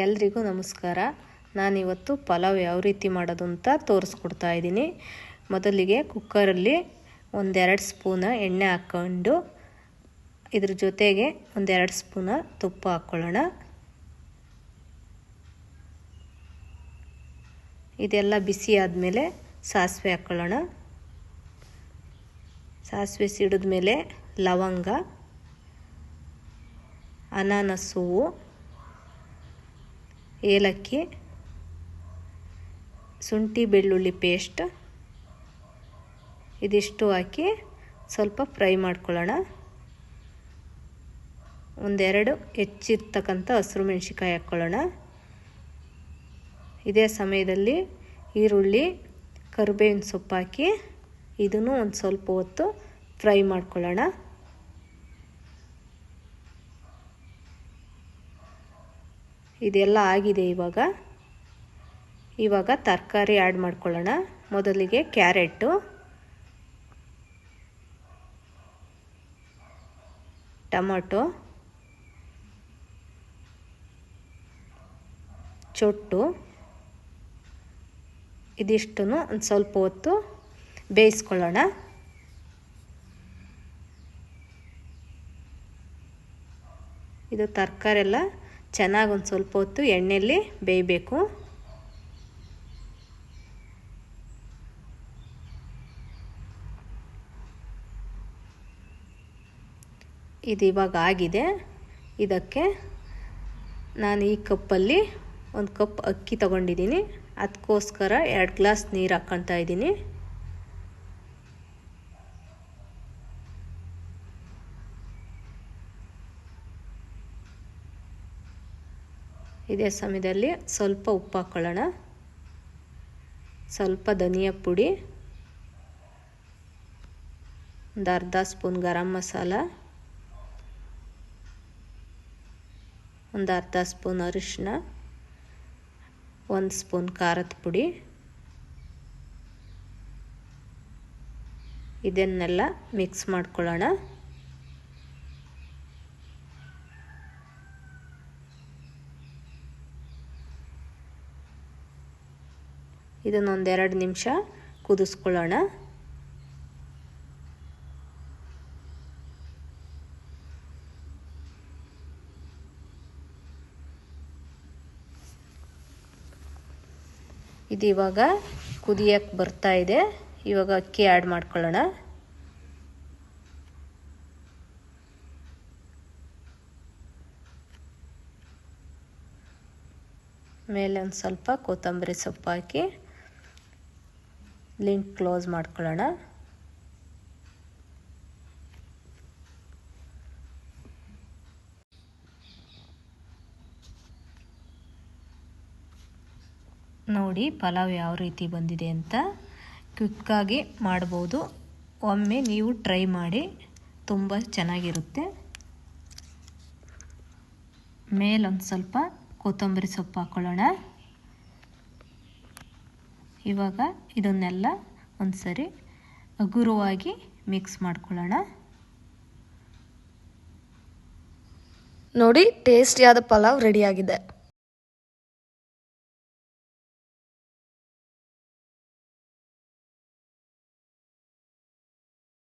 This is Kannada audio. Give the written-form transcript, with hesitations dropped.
ಎಲ್ರಿಗೂ ನಮಸ್ಕಾರ. ನಾನಿವತ್ತು ಪಲಾವ್ ಯಾವ ರೀತಿ ಮಾಡೋದು ಅಂತ ತೋರಿಸ್ಕೊಡ್ತಾ ಇದ್ದೀನಿ. ಮೊದಲಿಗೆ ಕುಕ್ಕರಲ್ಲಿ 1-2 ಸ್ಪೂನ್ ಎಣ್ಣೆ ಹಾಕ್ಕೊಂಡು ಇದ್ರ ಜೊತೆಗೆ 1-2 ಸ್ಪೂನ್ ತುಪ್ಪ ಹಾಕ್ಕೊಳ್ಳೋಣ. ಇದೆಲ್ಲ ಬಿಸಿ ಆದಮೇಲೆ ಸಾಸಿವೆ ಹಾಕ್ಕೊಳ್ಳೋಣ. ಸಾಸಿವೆ ಸಿಡಿದ ಮೇಲೆ ಲವಂಗ, ಅನಾನಸ್ ಹೂವು, ಏಲಕ್ಕಿ, ಶುಂಠಿ ಬೆಳ್ಳುಳ್ಳಿ ಪೇಸ್ಟ್ ಇದಿಷ್ಟು ಹಾಕಿ ಸ್ವಲ್ಪ ಫ್ರೈ ಮಾಡ್ಕೊಳ್ಳೋಣ. 1-2 ಹೆಚ್ಚಿರ್ತಕ್ಕಂಥ ಹಸಿರು ಮೆಣಸಿಕಾಯಿ ಹಾಕ್ಕೊಳ್ಳೋಣ. ಇದೇ ಸಮಯದಲ್ಲಿ ಈರುಳ್ಳಿ, ಕರಿಬೇವಿನ ಸೊಪ್ಪು ಹಾಕಿ ಇದನ್ನು ಒಂದು ಸ್ವಲ್ಪ ಹೊತ್ತು ಫ್ರೈ ಮಾಡ್ಕೊಳ್ಳೋಣ. ಇದೆಲ್ಲ ಆಗಿದೆ. ಇವಾಗ ತರಕಾರಿ ಆ್ಯಡ್ ಮಾಡ್ಕೊಳ್ಳೋಣ. ಮೊದಲಿಗೆ ಕ್ಯಾರೆಟು, ಟೊಮೊಟೊ, ಚೊಟ್ಟು ಇದಿಷ್ಟನ್ನು ಒಂದು ಸ್ವಲ್ಪ ಹೊತ್ತು ಬೇಯಿಸ್ಕೊಳ್ಳೋಣ. ಇದು ತರಕಾರಿ ಎಲ್ಲ ಚೆನ್ನಾಗಿ ಒಂದು ಸ್ವಲ್ಪ ಹೊತ್ತು ಎಣ್ಣೆಯಲ್ಲಿ ಬೇಯಬೇಕು. ಇದು ಇವಾಗ ಆಗಿದೆ. ಇದಕ್ಕೆ ನಾನು ಈ ಕಪ್ಪಲ್ಲಿ 1 ಕಪ್ ಅಕ್ಕಿ ತಗೊಂಡಿದ್ದೀನಿ. ಅದಕ್ಕೋಸ್ಕರ 2 ಗ್ಲಾಸ್ ನೀರು ಹಾಕ್ಕೊತಾ ಇದ್ದೀನಿ. ಇದೇ ಸಮಯದಲ್ಲಿ ಸ್ವಲ್ಪ ಉಪ್ಪು ಹಾಕ್ಕೊಳ್ಳೋಣ. ಸ್ವಲ್ಪ ಧನಿಯಾ ಪುಡಿ, ಒಂದು ಅರ್ಧ ಸ್ಪೂನ್ ಗರಂ ಮಸಾಲ, ಒಂದು ಅರ್ಧ ಸ್ಪೂನ್ ಅರಿಶಿನ, 1 ಸ್ಪೂನ್ ಖಾರದ ಪುಡಿ. ಇದನ್ನೆಲ್ಲ ಮಿಕ್ಸ್ ಮಾಡ್ಕೊಳ್ಳೋಣ. ಇದನ್ನೊಂದು 2 ನಿಮಿಷ ಕುದಿಸ್ಕೊಳ್ಳೋಣ. ಇದು ಇವಾಗ ಕುದಿಯಕ್ಕೆ ಬರ್ತಾ ಇದೆ. ಇವಾಗ ಅಕ್ಕಿ ಆ್ಯಡ್ ಮಾಡ್ಕೊಳ್ಳೋಣ. ಮೇಲೆ ಒಂದು ಸ್ವಲ್ಪ ಕೊತ್ತಂಬರಿ ಸೊಪ್ಪು ಹಾಕಿ ಲಿಡ್ ಕ್ಲೋಸ್ ಮಾಡ್ಕೊಳ್ಳೋಣ. ನೋಡಿ ಪಲಾವ್ ಯಾವ ರೀತಿ ಬಂದಿದೆ ಅಂತ. ಕ್ವಿಕ್ಕಾಗಿ ಮಾಡ್ಬೋದು. ಒಮ್ಮೆ ನೀವು ಟ್ರೈ ಮಾಡಿ, ತುಂಬ ಚೆನ್ನಾಗಿರುತ್ತೆ. ಮೇಲೊಂದು ಸ್ವಲ್ಪ ಕೊತ್ತಂಬರಿ ಸೊಪ್ಪು ಹಾಕ್ಕೊಳ್ಳೋಣ. ಇವಾಗ ಇದನ್ನೆಲ್ಲ ಒಂದು ಸರಿ ಹಗುರವಾಗಿ ಮಿಕ್ಸ್ ಮಾಡ್ಕೊಳ್ಳೋಣ. ನೋಡಿ, ಟೇಸ್ಟಿಯಾದ ಪಲಾವ್ ರೆಡಿಯಾಗಿದೆ.